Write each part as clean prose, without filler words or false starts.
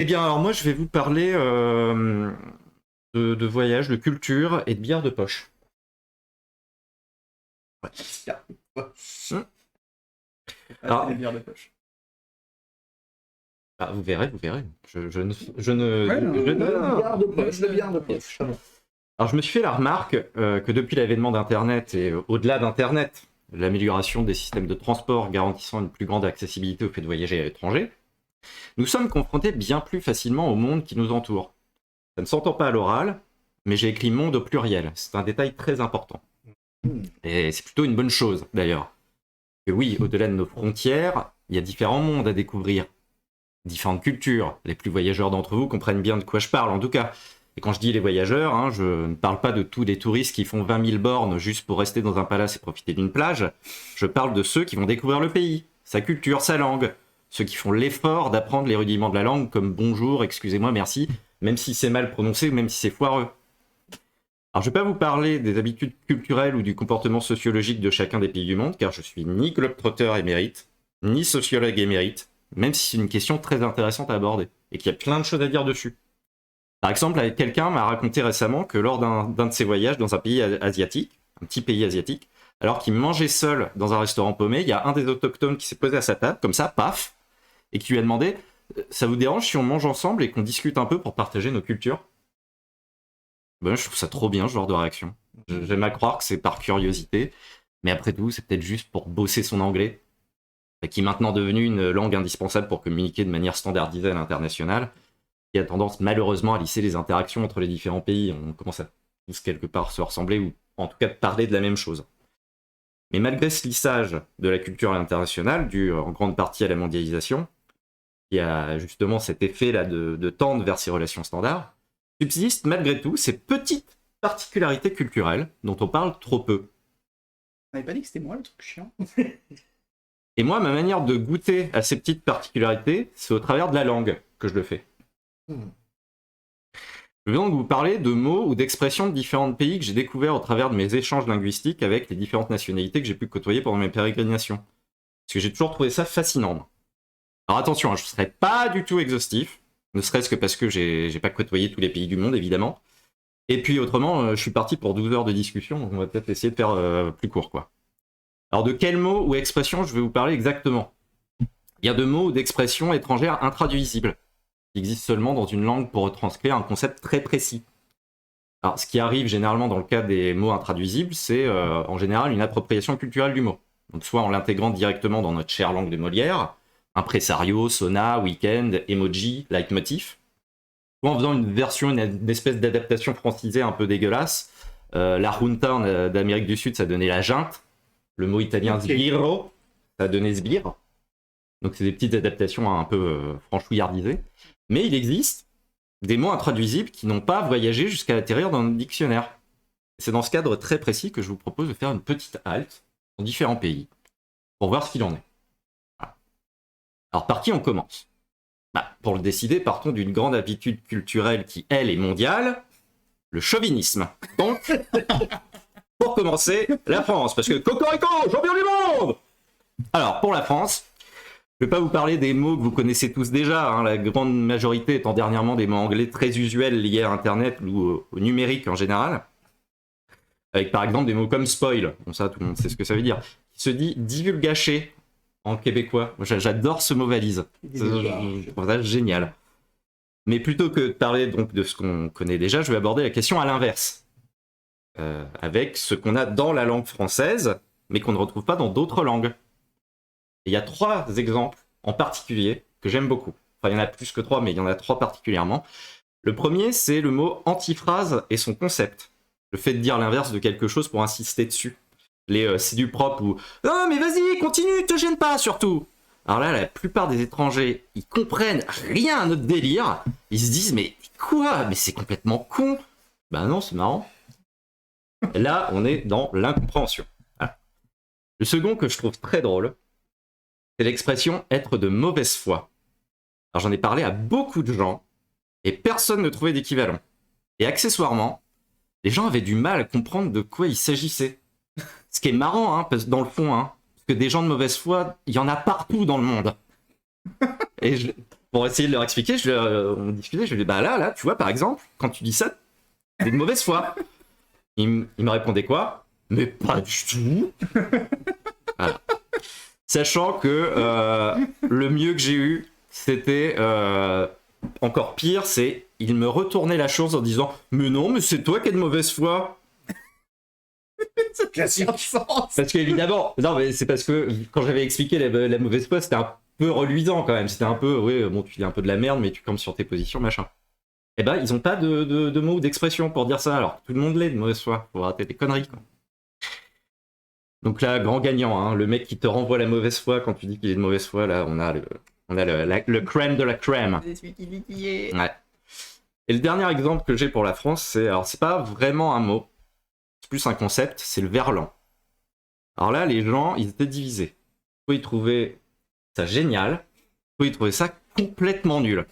Eh bien, alors moi, je vais vous parler de voyage, de culture et de bière de poche. Ouais. Bière de poche. Hmm. Ah, Alors, les bières de poche. vous verrez, vous verrez. Je ne, Ouais, je- non, non, bière de poche. non. Le bière de poche. Ah bon. Alors, je me suis fait la remarque que depuis l'avènement d'Internet et au-delà d'Internet, l'amélioration des systèmes de transport garantissant une plus grande accessibilité au fait de voyager à l'étranger, nous sommes confrontés bien plus facilement au monde qui nous entoure. Ça ne s'entend pas à l'oral, mais j'ai écrit monde au pluriel. C'est un détail très important. Et c'est plutôt une bonne chose, d'ailleurs. Que oui, au-delà de nos frontières, il y a différents mondes à découvrir, différentes cultures. Les plus voyageurs d'entre vous comprennent bien de quoi je parle, en tout cas. Et quand je dis les voyageurs, je ne parle pas de tous les touristes qui font 20 000 bornes juste pour rester dans un palace et profiter d'une plage. Je parle de ceux qui vont découvrir le pays, sa culture, sa langue. Ceux qui font l'effort d'apprendre les rudiments de la langue, comme bonjour, excusez-moi, merci, même si c'est mal prononcé ou même si c'est foireux. Alors, je ne vais pas vous parler des habitudes culturelles ou du comportement sociologique de chacun des pays du monde, car je suis ni globetrotter émérite, ni sociologue émérite, même si c'est une question très intéressante à aborder, et qu'il y a plein de choses à dire dessus. Par exemple, quelqu'un m'a raconté récemment que lors d'un de ses voyages dans un pays asiatique, un petit pays asiatique, alors qu'il mangeait seul dans un restaurant paumé, il y a un des autochtones qui s'est posé à sa table, comme ça, paf, et qui lui a demandé ça vous dérange si on mange ensemble et qu'on discute un peu pour partager nos cultures? Ben, je trouve ça trop bien, ce genre de réaction. J'aime à croire que c'est par curiosité, mais après tout, c'est peut-être juste pour bosser son anglais, qui est maintenant devenu une langue indispensable pour communiquer de manière standardisée à l'international, qui a tendance malheureusement à lisser les interactions entre les différents pays. On commence à tous quelque part se ressembler, ou en tout cas parler de la même chose. Mais malgré ce lissage de la culture internationale, dû en grande partie à la mondialisation, qui a justement cet effet-là de tendre vers ces relations standards, subsistent malgré tout ces petites particularités culturelles dont on parle trop peu. On n'avait pas dit que c'était moi le truc chiant. Et moi, ma manière de goûter à ces petites particularités, c'est au travers de la langue que je le fais. Je vais donc vous parler de mots ou d'expressions de différents pays que j'ai découverts au travers de mes échanges linguistiques avec les différentes nationalités que j'ai pu côtoyer pendant mes pérégrinations. Parce que j'ai toujours trouvé ça fascinant. Alors attention, je ne serai pas du tout exhaustif, ne serait-ce que parce que j'ai pas côtoyé tous les pays du monde, évidemment. Et puis autrement, je suis parti pour 12 heures de discussion, donc on va peut-être essayer de faire plus court, quoi. Alors de quels mots ou expressions je vais vous parler exactement? Il y a de mots ou d'expressions étrangères intraduisibles, qui existent seulement dans une langue pour retranscrire un concept très précis. Alors ce qui arrive généralement dans le cas des mots intraduisibles, c'est en général une appropriation culturelle du mot. Donc soit en l'intégrant directement dans notre chère langue de Molière, impresario, sona, weekend, emoji, leitmotiv, ou en faisant une version, une espèce d'adaptation francisée un peu dégueulasse. La junta d'Amérique du Sud, ça donnait la junte. Le mot italien sbirro, ça donnait sbire. Donc c'est des petites adaptations un peu franchouillardisées. Mais il existe des mots intraduisibles qui n'ont pas voyagé jusqu'à atterrir dans notre dictionnaire. C'est dans ce cadre très précis que je vous propose de faire une petite halte dans différents pays pour voir ce qu'il en est. Voilà. Alors par qui on commence? Pour le décider, partons d'une grande habitude culturelle qui, elle, est mondiale, le chauvinisme. Donc, pour commencer, la France, parce que Cocorico, champion du monde! Alors, pour la France, je ne vais pas vous parler des mots que vous connaissez tous déjà, la grande majorité étant dernièrement des mots anglais très usuels liés à Internet ou au numérique en général, avec par exemple des mots comme spoil, bon ça tout le monde sait ce que ça veut dire, qui se dit divulgacher en québécois. J'adore ce mot valise, je trouve ça génial. Mais plutôt que de parler donc de ce qu'on connaît déjà, je vais aborder la question à l'inverse, avec ce qu'on a dans la langue française, mais qu'on ne retrouve pas dans d'autres langues. Et il y a 3 exemples en particulier que j'aime beaucoup. Enfin, il y en a plus que 3, mais il y en a 3 particulièrement. Le premier, c'est le mot antiphrase et son concept. Le fait de dire l'inverse de quelque chose pour insister dessus. C'est du propre ou non, mais vas-y, continue, te gêne pas surtout. Alors là, la plupart des étrangers, ils comprennent rien à notre délire. Ils se disent, mais quoi? Mais c'est complètement con. Ben non, c'est marrant. Là, on est dans l'incompréhension. Voilà. Le second que je trouve très drôle, c'est l'expression être de mauvaise foi. Alors j'en ai parlé à beaucoup de gens, et personne ne trouvait d'équivalent. Et accessoirement, les gens avaient du mal à comprendre de quoi il s'agissait. Ce qui est marrant, parce que dans le fond, parce que des gens de mauvaise foi, il y en a partout dans le monde. Et pour essayer de leur expliquer, on discutait, je lui dis, bah là, tu vois, par exemple, quand tu dis ça, c'est de mauvaise foi. Il me répondait quoi? Mais pas du tout. Voilà. Sachant que le mieux que j'ai eu, c'était encore pire, c'est il me retournait la chose en disant mais non, mais c'est toi qui es de mauvaise foi. Classique. Parce qu'évidemment, non mais c'est parce que quand j'avais expliqué la mauvaise foi, c'était un peu reluisant quand même. C'était un peu, oui, bon, tu dis un peu de la merde, mais tu campes sur tes positions, machin. Eh ben, ils ont pas de mots ou d'expression pour dire ça, alors que tout le monde l'est de mauvaise foi. Faut arrêter des conneries, quoi. Donc là, grand gagnant, hein, le mec qui te renvoie la mauvaise foi quand tu dis qu'il est de mauvaise foi, là, on a le crème de la crème. C'est celui qui dit qui est. Ouais. Et le dernier exemple que j'ai pour la France, alors c'est pas vraiment un mot, c'est plus un concept, c'est le verlan. Alors là, les gens, ils étaient divisés. Soit ils trouvaient ça génial, soit ils trouvaient ça complètement nul.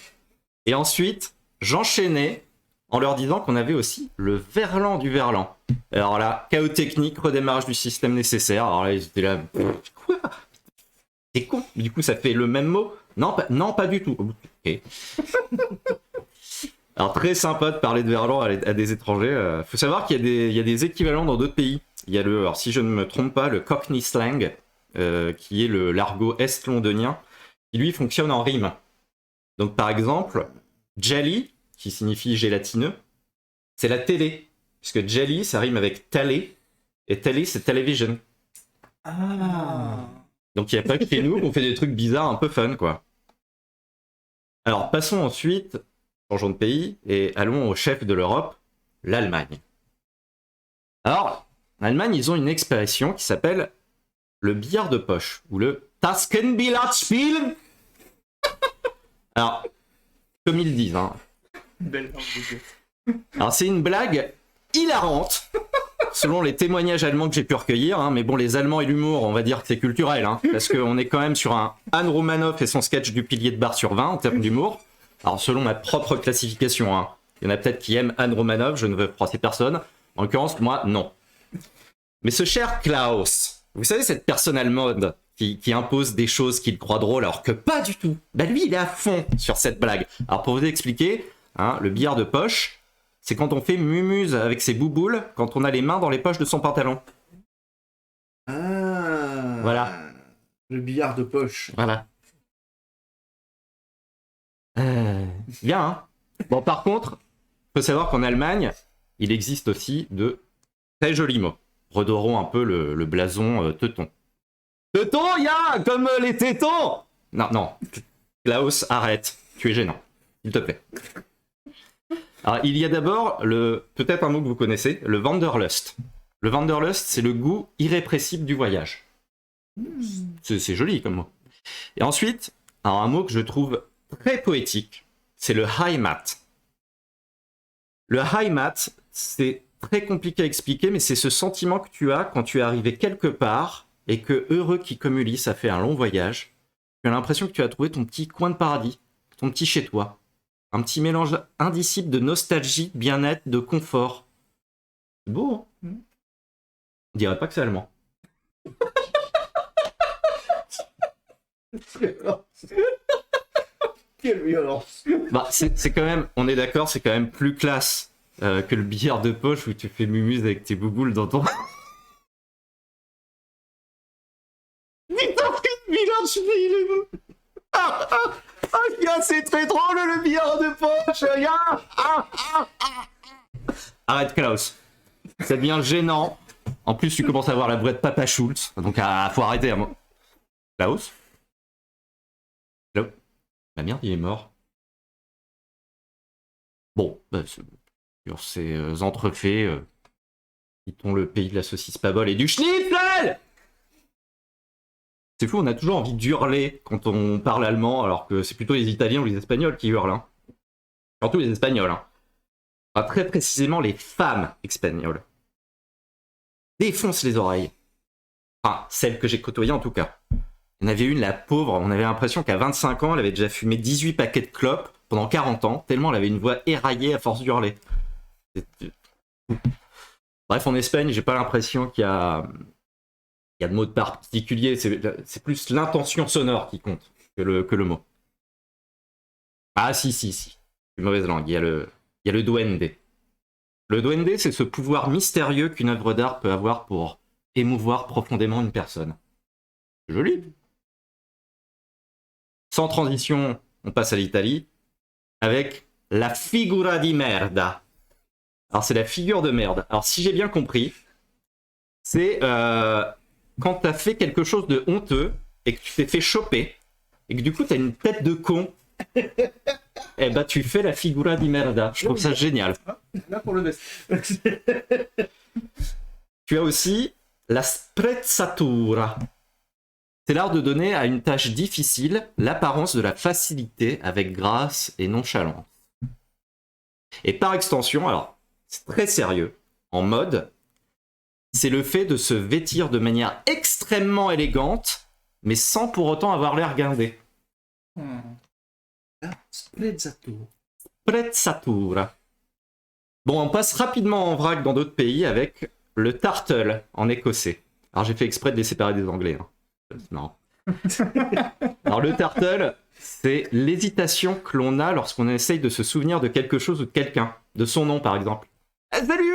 Et ensuite, j'enchaînais en leur disant qu'on avait aussi le verlan du verlan. Alors là, chaos technique, redémarrage du système nécessaire. Alors là, ils étaient là, quoi? C'est con. Du coup, ça fait le même mot? Non, pas du tout. Ok. Alors très sympa de parler de verlan à des étrangers. Faut savoir qu'il y a des équivalents dans d'autres pays. Il y a alors si je ne me trompe pas, le Cockney slang, qui est l'argot est-londonien, qui lui fonctionne en rime. Donc par exemple, jelly, qui signifie gélatineux, c'est la télé. Puisque jelly, ça rime avec télé, et télé, c'est television. Ah. Donc il n'y a pas que chez nous qu'on fait des trucs bizarres un peu fun, quoi. Alors passons ensuite, changeons de pays, et allons au chef de l'Europe, l'Allemagne. Alors, l'Allemagne, ils ont une expression qui s'appelle le billard de poche, ou le Taskenbillardspiel. Alors, comme ils disent, hein. Belle langue de Dieu. Alors c'est une blague hilarante, selon les témoignages allemands que j'ai pu recueillir, hein, mais bon, les Allemands et l'humour, on va dire que c'est culturel, hein, parce qu'on est quand même sur un Anne Romanoff et son sketch du pilier de bar sur 20 en termes d'humour. Alors selon ma propre classification, hein, il y en a peut-être qui aiment Anne Romanoff, je ne veux froisser personne, en l'occurrence, moi, non. Mais ce cher Klaus, vous savez cette personne allemande qui impose des choses qu'il croit drôles alors que pas du tout, bah lui il est à fond sur cette blague. Alors pour vous expliquer, hein, le billard de poche, c'est quand on fait mumuse avec ses bouboules quand on a les mains dans les poches de son pantalon. Ah. Voilà. Le billard de poche. Voilà. Bien, hein. Bon, par contre, faut savoir qu'en Allemagne, il existe aussi de très jolis mots. Redorons un peu le blason teuton. Teuton, ya, comme les tétons. Non. Klaus, arrête. Tu es gênant. S'il te plaît. Alors, il y a d'abord peut-être un mot que vous connaissez, le Wanderlust. Le Wanderlust, c'est le goût irrépressible du voyage. C'est joli comme mot. Et ensuite, alors un mot que je trouve très poétique, c'est le Heimat. Le Heimat, c'est très compliqué à expliquer, mais c'est ce sentiment que tu as quand tu es arrivé quelque part et que, heureux qui comme Ulysse a fait un long voyage, tu as l'impression que tu as trouvé ton petit coin de paradis, ton petit chez-toi. Un petit mélange indicible de nostalgie, de bien-être, de confort. C'est beau, hein? On dirait pas que c'est allemand. Quelle violence. Bah, c'est quand même, on est d'accord, c'est quand même plus classe que le billard de poche où tu fais mumuse avec tes bouboules dans ton... Putain, que billard, il est beau. C'est très drôle le billard de poche, Arrête Klaus, ça devient gênant. En plus tu commences à avoir la voix de Papa Schultz, donc faut arrêter. Klaus, la merde il est mort. Bon, bah, sur ces entrefaits, quittons le pays de la saucisse pas bol et du schnitzel. C'est fou, on a toujours envie d'hurler quand on parle allemand, alors que c'est plutôt les Italiens ou les Espagnols qui hurlent. Hein. Surtout les Espagnols. Hein. Enfin, très précisément, les femmes espagnoles. Défoncent les oreilles. Enfin, celles que j'ai côtoyées en tout cas. Il y en avait une, la pauvre, on avait l'impression qu'à 25 ans, elle avait déjà fumé 18 paquets de clopes pendant 40 ans, tellement elle avait une voix éraillée à force d'hurler. Bref, en Espagne, j'ai pas l'impression qu'il y a de mots de particulier, c'est plus l'intention sonore qui compte que le mot. Ah si, une mauvaise langue, il y a le duende. Le duende, c'est ce pouvoir mystérieux qu'une œuvre d'art peut avoir pour émouvoir profondément une personne. Joli. Sans transition, on passe à l'Italie avec la figura di merda. Alors c'est la figure de merde. Alors si j'ai bien compris, c'est quand t'as fait quelque chose de honteux et que tu t'es fait choper et que du coup t'as une tête de con, eh ben tu fais la figura di merda. Je trouve ça génial. Là pour le best. Tu as aussi la sprezzatura. C'est l'art de donner à une tâche difficile l'apparence de la facilité avec grâce et nonchalance. Et par extension, alors, c'est très sérieux, en mode, c'est le fait de se vêtir de manière extrêmement élégante, mais sans pour autant avoir l'air guindé. La sprezzatura. Sprezzatura. Bon, on passe rapidement en vrac dans d'autres pays avec le tartle en écossais. Alors j'ai fait exprès de les séparer des anglais. Hein. C'est marrant. Alors le tartle, c'est l'hésitation que l'on a lorsqu'on essaye de se souvenir de quelque chose ou de quelqu'un, de son nom par exemple. Salut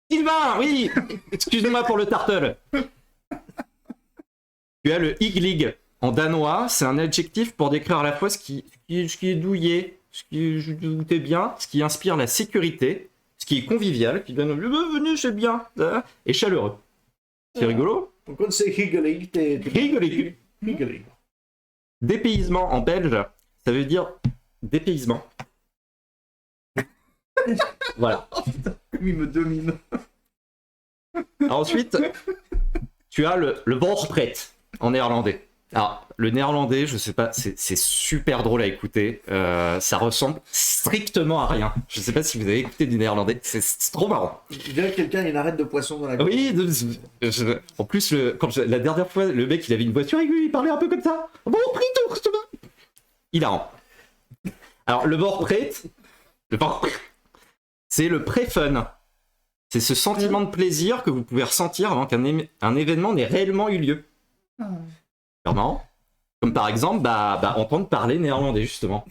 Sylvain, oui, excuse-moi pour le tartle. Tu as le iglig. En danois, c'est un adjectif pour décrire à la fois ce qui est douillet, ce qui est bien, ce qui inspire la sécurité, ce qui est convivial, qui donne venez, c'est bien, et chaleureux. C'est rigolo. Donc quand c'est higgling, t'es... Higgling. Higgling. Dépaysement en belge, ça veut dire dépaysement. Voilà. Il me domine. Alors ensuite, tu as le voorpret en néerlandais. Alors, le néerlandais, je sais pas, c'est super drôle à écouter. Ça ressemble strictement à rien. Je sais pas si vous avez écouté du néerlandais, c'est trop marrant. Je dirais que quelqu'un a une arête de poisson dans la gorge. Oui, en plus, la dernière fois, le mec, il avait une voiture et lui, il parlait un peu comme ça. Bon, hilarant. Alors, le voorpret, c'est le pré-fun. C'est ce sentiment de plaisir que vous pouvez ressentir avant qu'un événement n'ait réellement eu lieu. C'est marrant. Comme par exemple, entendre parler néerlandais, justement.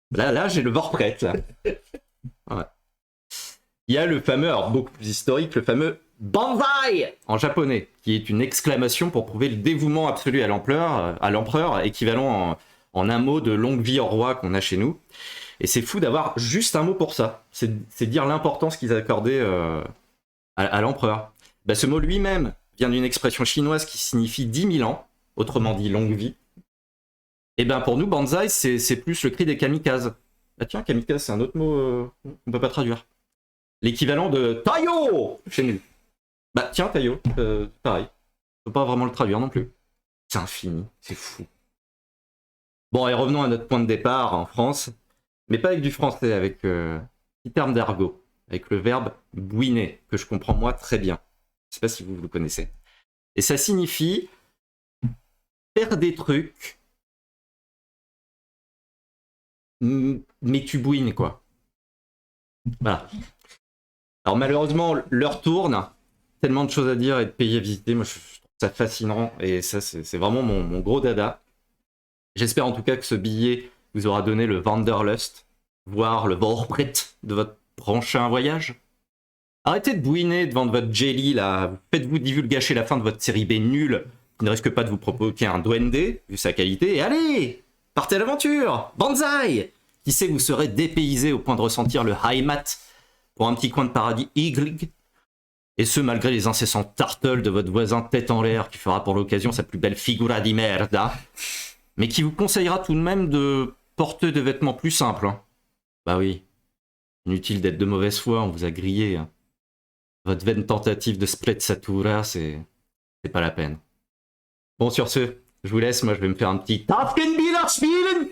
Là j'ai le voorpret. Ouais. Il y a le fameux, alors beaucoup plus historique, le fameux Banzai en japonais, qui est une exclamation pour prouver le dévouement absolu à l'empereur, équivalent en un mot de longue vie au roi qu'on a chez nous. Et c'est fou d'avoir juste un mot pour ça. C'est dire l'importance qu'ils accordaient à l'empereur. Ce mot lui-même vient d'une expression chinoise qui signifie 10 000 ans, autrement dit longue vie. Et pour nous, Banzai, c'est plus le cri des kamikazes. Ah tiens, kamikaze, c'est un autre mot qu'on peut pas traduire. L'équivalent de Tayo chez nous. Tiens, Tayo, pareil. On peut pas vraiment le traduire non plus. C'est infini, c'est fou. Bon, et revenons à notre point de départ en France, mais pas avec du français, avec petit terme d'argot, avec le verbe bouiner, que je comprends moi très bien. Je sais pas si vous le connaissez. Et ça signifie faire des trucs, mais tu bouines, quoi. Voilà. Alors malheureusement, l'heure tourne, tellement de choses à dire et de pays à visiter, moi je trouve ça fascinant, et ça c'est vraiment mon gros dada. J'espère en tout cas que ce billet vous aura donné le Wanderlust, voire le voorpret de votre prochain voyage. Arrêtez de bouiner devant votre jelly là, faites-vous divulgacher la fin de votre série B nulle, qui ne risque pas de vous provoquer un duende, vu sa qualité, et allez, partez à l'aventure, Banzai. Qui sait, vous serez dépaysé au point de ressentir le Heimat pour un petit coin de paradis iglig, et ce malgré les incessants tartles de votre voisin tête en l'air qui fera pour l'occasion sa plus belle figura di merda, mais qui vous conseillera tout de même de porter des vêtements plus simples. Hein. Bah oui, inutile d'être de mauvaise foi, on vous a grillé. Hein. Votre vaine tentative de sprezzatura, c'est pas la peine. Bon, sur ce, je vous laisse, moi je vais me faire un petit Tafkenbiller spielen.